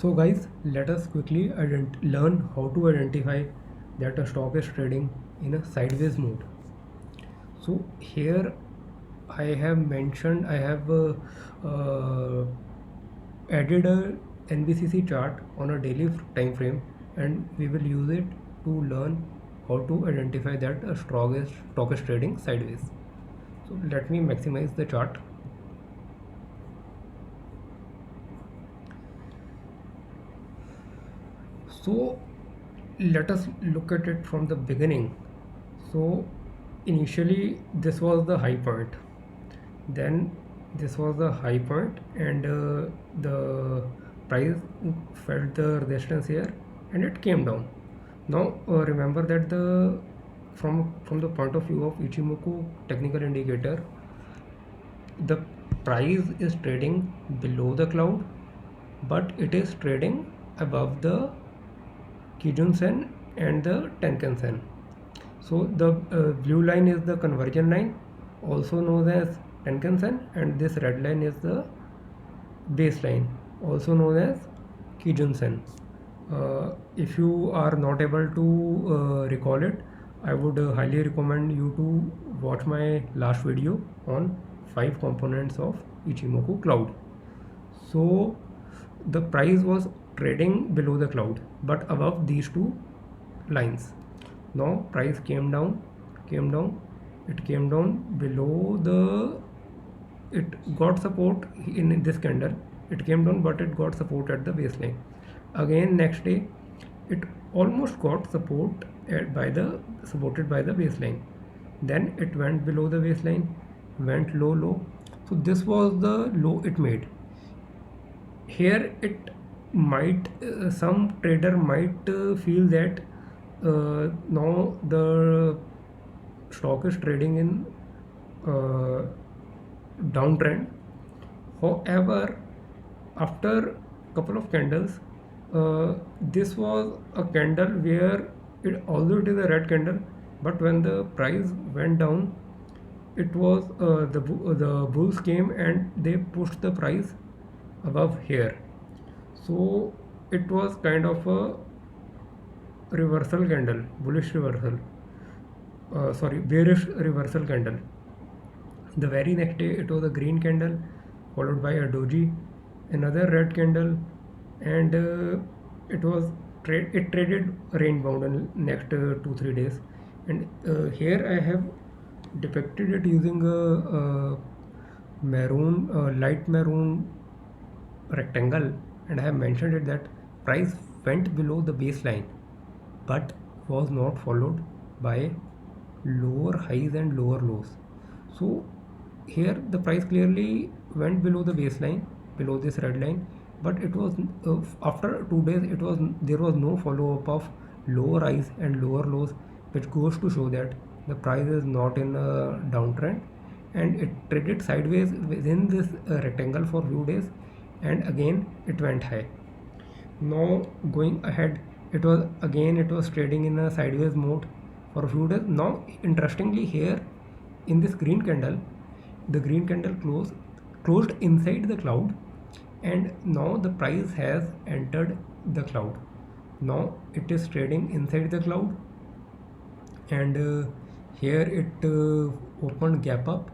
So guys, let us quickly learn how to identify that a stock is trading in a sideways mode. So here I have mentioned, I have added a NBCC chart on a daily time frame, and we will use it to learn how to identify that a stock is trading sideways. So let me maximize the chart. So let us look at it from the beginning. So initially this was the high point, then this was the high point, and the price felt the resistance here and it came down. Now remember that from the point of view of Ichimoku technical indicator, the price is trading below the cloud, but it is trading above the Kijun Sen and the Tenkan Sen. So the blue line is the conversion line, also known as Tenkan Sen, and this red line is the baseline, also known as Kijun Sen. If you are not able to recall it, I would highly recommend you to watch my last video on 5 components of Ichimoku Cloud. So the price was trading below the cloud but above these two lines. Now price came down, it came down below it got support in this candle, it came down but it got support at the baseline. Again next day it almost got supported by the baseline, then it went below the baseline, went low. So this was the low it made. Here it might some trader might feel that now the stock is trading in downtrend. However, after couple of candles, this was a candle where although it is a red candle, but when the price went down, it was the bulls came and they pushed the price above here. So it was kind of a reversal candle, bearish reversal candle. The very next day it was a green candle followed by a doji, another red candle, and it traded range bound in next 2-3 days. And here I have depicted it using a light maroon rectangle, and I have mentioned it that price went below the baseline but was not followed by lower highs and lower lows. So here the price clearly went below the baseline, below this red line, but it was after 2 days there was no follow up of lower highs and lower lows, which goes to show that the price is not in a downtrend, and it traded sideways within this rectangle for few days, and again it went high. Now going ahead, it was trading in a sideways mode for a few days. Now interestingly, here in this green candle, the green candle closed inside the cloud, and now the price has entered the cloud. Now it is trading inside the cloud, and here it opened gap up,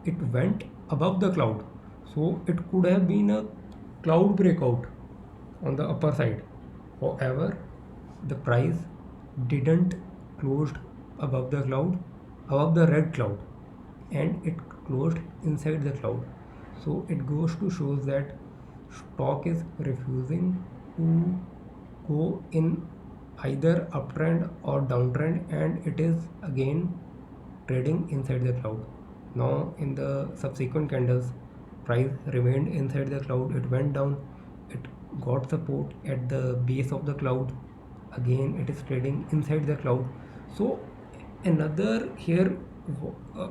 it went above the cloud, so it could have been a cloud breakout on the upper side. However, the price didn't closed above the cloud, above the red cloud, and it closed inside the cloud. So it goes to show that stock is refusing to go in either uptrend or downtrend, and it is again trading inside the cloud. Now in the subsequent candles, price remained inside the cloud, it went down, it got support at the base of the cloud, again it is trading inside the cloud. So another here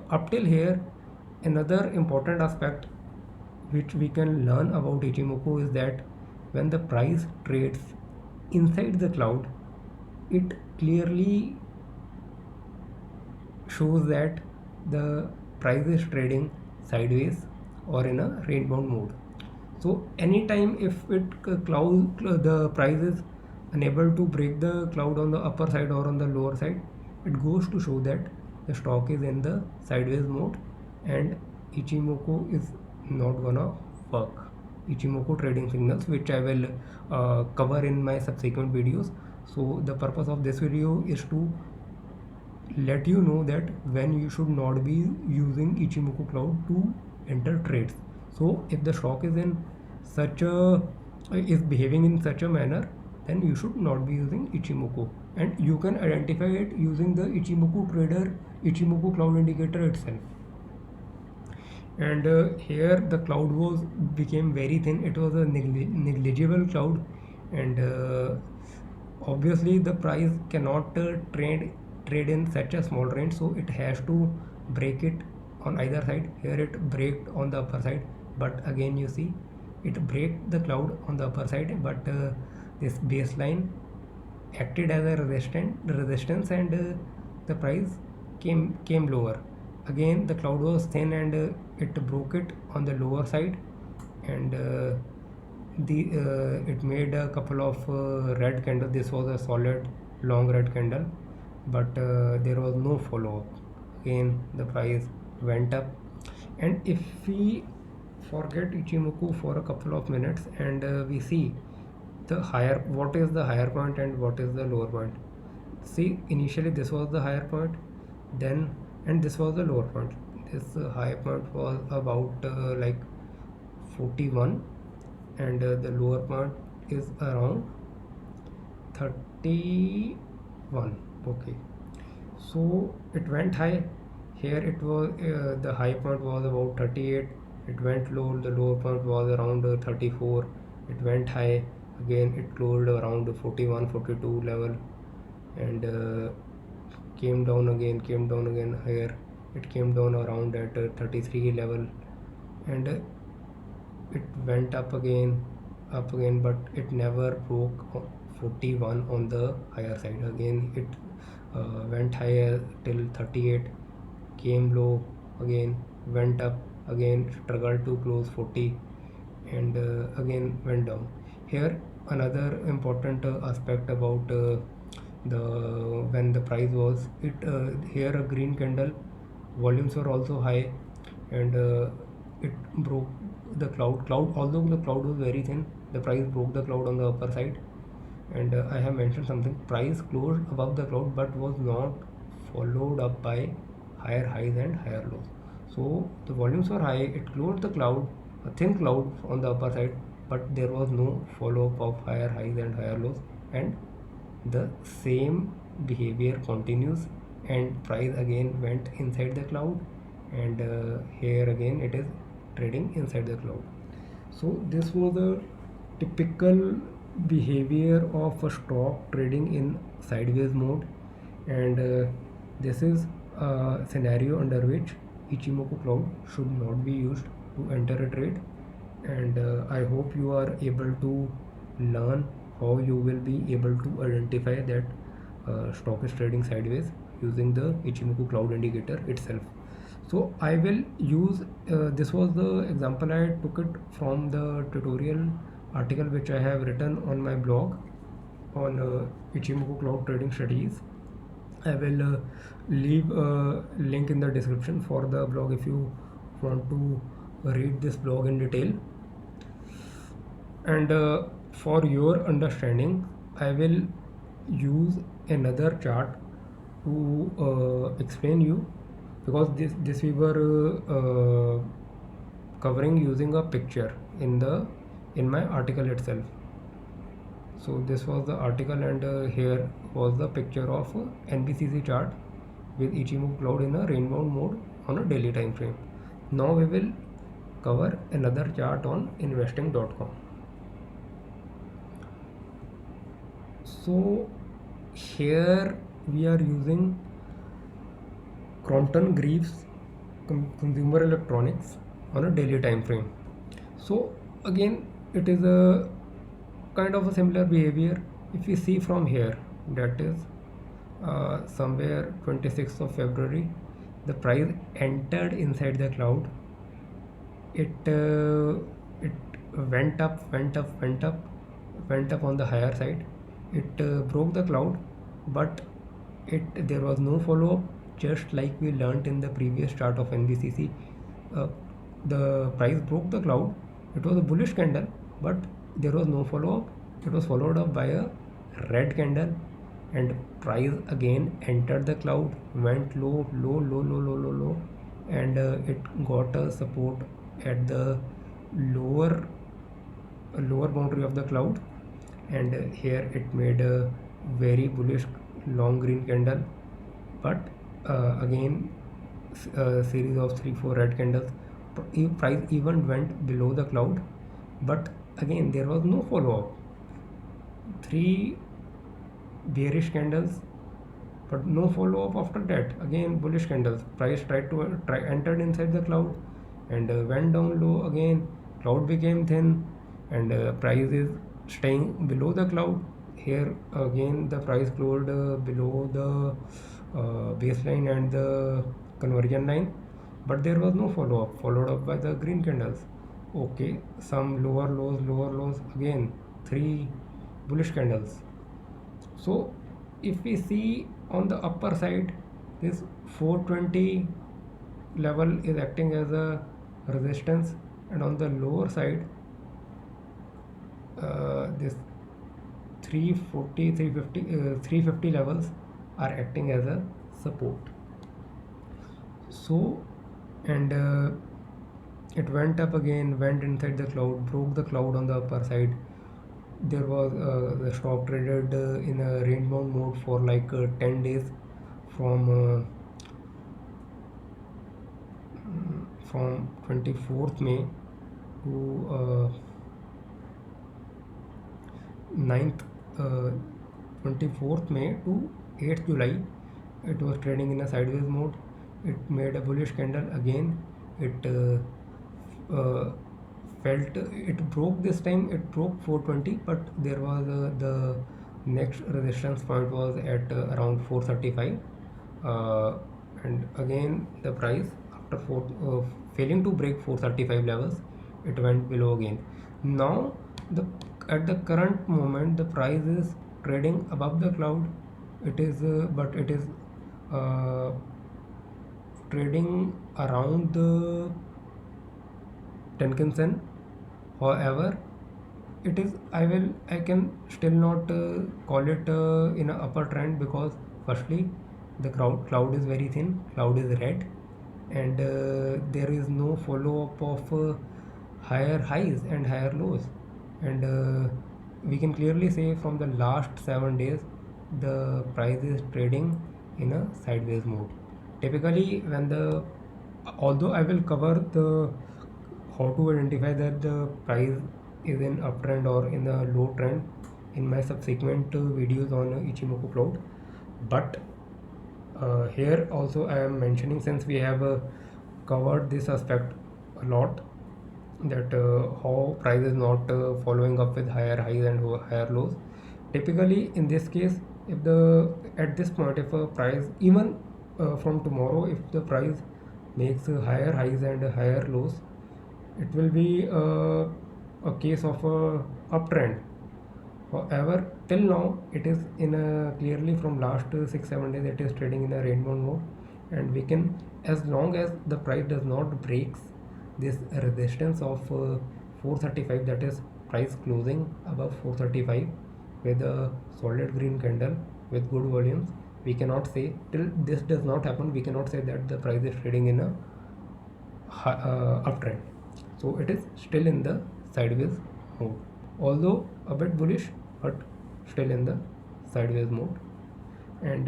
up till here, another important aspect which we can learn about Ichimoku is that when the price trades inside the cloud, it clearly shows that the price is trading sideways or in a range bound mode. So anytime if the price is unable to break the cloud on the upper side or on the lower side, it goes to show that the stock is in the sideways mode and Ichimoku is not gonna work. Ichimoku trading signals, which I will cover in my subsequent videos. So the purpose of this video is to let you know that when you should not be using Ichimoku Cloud to enter trades. So if the stock is in such a is behaving in such a manner, then you should not be using Ichimoku, and you can identify it using the Ichimoku Cloud indicator itself. And here the cloud became very thin. It was a negligible cloud, and obviously the price cannot trade in such a small range, so it has to break it on either side. Here it braked on the upper side, but again you see it braked the cloud on the upper side, but this baseline acted as a resistance, and the price came lower. Again the cloud was thin, and it broke it on the lower side, and it made a couple of red candles. This was a solid long red candle, but there was no follow up. Again the price went up, and if we forget Ichimoku for a couple of minutes and we see what is the higher point and what is the lower point. See, initially this was the higher point, then and this was the lower point. This high point was about like 41, and the lower point is around 31. Okay, so it went high. Here it was the high point was about 38. It went low. The lower point was around 34. It went high. Again it closed around 41 42 level, and came down again. Here it came down around at 33 level, and it went up again, but it never broke 41 on the higher side. Again it went higher till 38, came low, again went up, again struggled to close 40, and again went down. Here another important aspect about the when the price was here a green candle, volumes were also high, and it broke the cloud. Although the cloud was very thin, the price broke the cloud on the upper side, and I have mentioned something. Price closed above the cloud but was not followed up by higher highs and higher lows. So the volumes were high, it closed the cloud, a thin cloud on the upper side, but there was no follow up of higher highs and higher lows, and the same behavior continues, and price again went inside the cloud, and here again it is trading inside the cloud. So this was a typical behavior of a stock trading in sideways mode, and this is a scenario under which Ichimoku Cloud should not be used to enter a trade. And I hope you are able to learn how you will be able to identify that stock is trading sideways using the Ichimoku Cloud indicator itself. So I will use this was the example. I took it from the tutorial article which I have written on my blog on Ichimoku Cloud trading strategies. I will leave a link in the description for the blog if you want to read this blog in detail. And for your understanding, I will use another chart to explain you, because this we were covering using a picture in my article itself. So this was the article, and here was the picture of NBCC chart with Ichimoku Cloud in a rainbow mode on a daily time frame. Now we will cover another chart on investing.com. So here we are using Crompton Greaves consumer electronics on a daily time frame. So again it is a kind of a similar behavior. If we see from here, that is somewhere 26th of February, the price entered inside the cloud. It went up on the higher side. It broke the cloud, but there was no follow-up, just like we learnt in the previous chart of NBCC. The price broke the cloud. It was a bullish candle, but there was no follow-up. It was followed up by a red candle, and price again entered the cloud, went low, and it got a support at the lower boundary of the cloud, and here it made a very bullish long green candle, but again a series of 3-4 red candles. Price even went below the cloud, but again there was no follow-up. 3 bearish candles, but no follow-up after that. Again bullish candles. Price entered inside the cloud and went down low again. Cloud became thin, and price is staying below the cloud. Here again the price closed below the baseline and the conversion line, but there was no follow-up, followed up by the green candles. Okay, some lower lows, again 3 bullish candles. So if we see on the upper side, this 420 level is acting as a resistance, and on the lower side this 350 levels are acting as a support. So, and it went up again, went inside the cloud, broke the cloud on the upper side. There was the stock traded in a range bound mode for like 10 days from 24th May to 24th May to 8th July. It was trading in a sideways mode. It made a bullish candle again. It it broke this time. It broke 420, but there was the next resistance point was at around 435, and again the price after failing to break 435 levels, it went below again. Now at the current moment the price is trading above the cloud. It is but it is trading around the Tenkan-sen. However, it is I can still not call it in an upper trend, because firstly the cloud is very thin, cloud is red, and there is no follow up of higher highs and higher lows, and we can clearly say from the last 7 days the price is trading in a sideways mode. Typically although I will cover the how to identify that the price is in uptrend or in a low trend in my subsequent videos on Ichimoku Cloud, but here also I am mentioning, since we have covered this aspect a lot, that how price is not following up with higher highs and higher lows. Typically in this case, if at this point, if a price even from tomorrow, if the price makes higher highs and higher lows, it will be a case of a uptrend. However, till now it is in a clearly from last 6-7 days it is trading in a rainbow mode, and we can, as long as the price does not breaks this resistance of 435, that is price closing above 435 with a solid green candle with good volumes, we cannot say, till this does not happen, we cannot say that the price is trading in a uptrend. So it is still in the sideways mode, although a bit bullish, but still in the sideways mode. And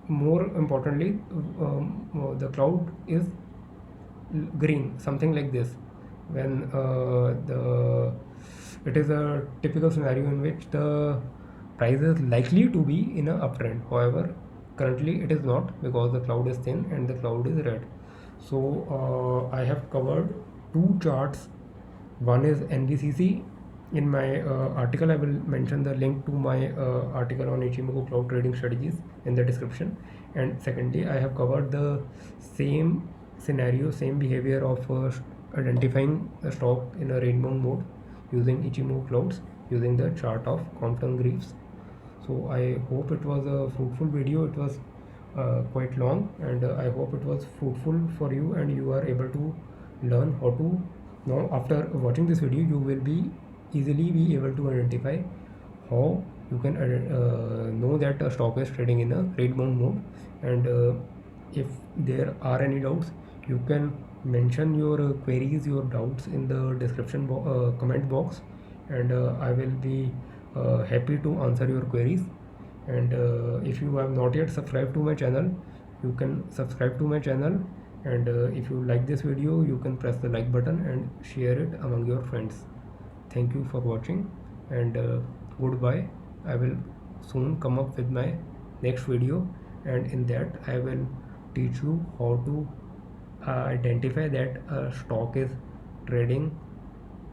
more importantly, the cloud is green, something like this, when it is a typical scenario in which the price is likely to be in a uptrend. However, currently it is not, because the cloud is thin and the cloud is red. So I have covered 2 charts. One is NBCC. In my article, I will mention the link to my article on Ichimoku Cloud trading strategies in the description. And secondly, I have covered the same scenario, same behavior of identifying a stock in a rainbow mode using Ichimoku Clouds using the chart of Crompton Greaves. So I hope it was a fruitful video. It was quite long, and I hope it was fruitful for you and you are able to learn how to. Now after watching this video, you will be easily be able to identify how you can know that a stock is trading in a red bound mode. And if there are any doubts, you can mention your queries, your doubts in the description comment box, and I will be happy to answer your queries. And if you have not yet subscribed to my channel, you can subscribe to my channel. And if you like this video, you can press the like button and share it among your friends. Thank you for watching, and goodbye. I will soon come up with my next video, and in that I will teach you how to identify that a stock is trading,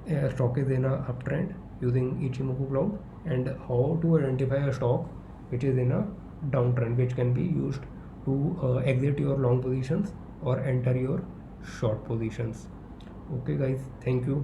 a stock is in a uptrend using Ichimoku Cloud, and how to identify a stock which is in a downtrend, which can be used to exit your long positions or enter your short positions. Okay guys, thank you.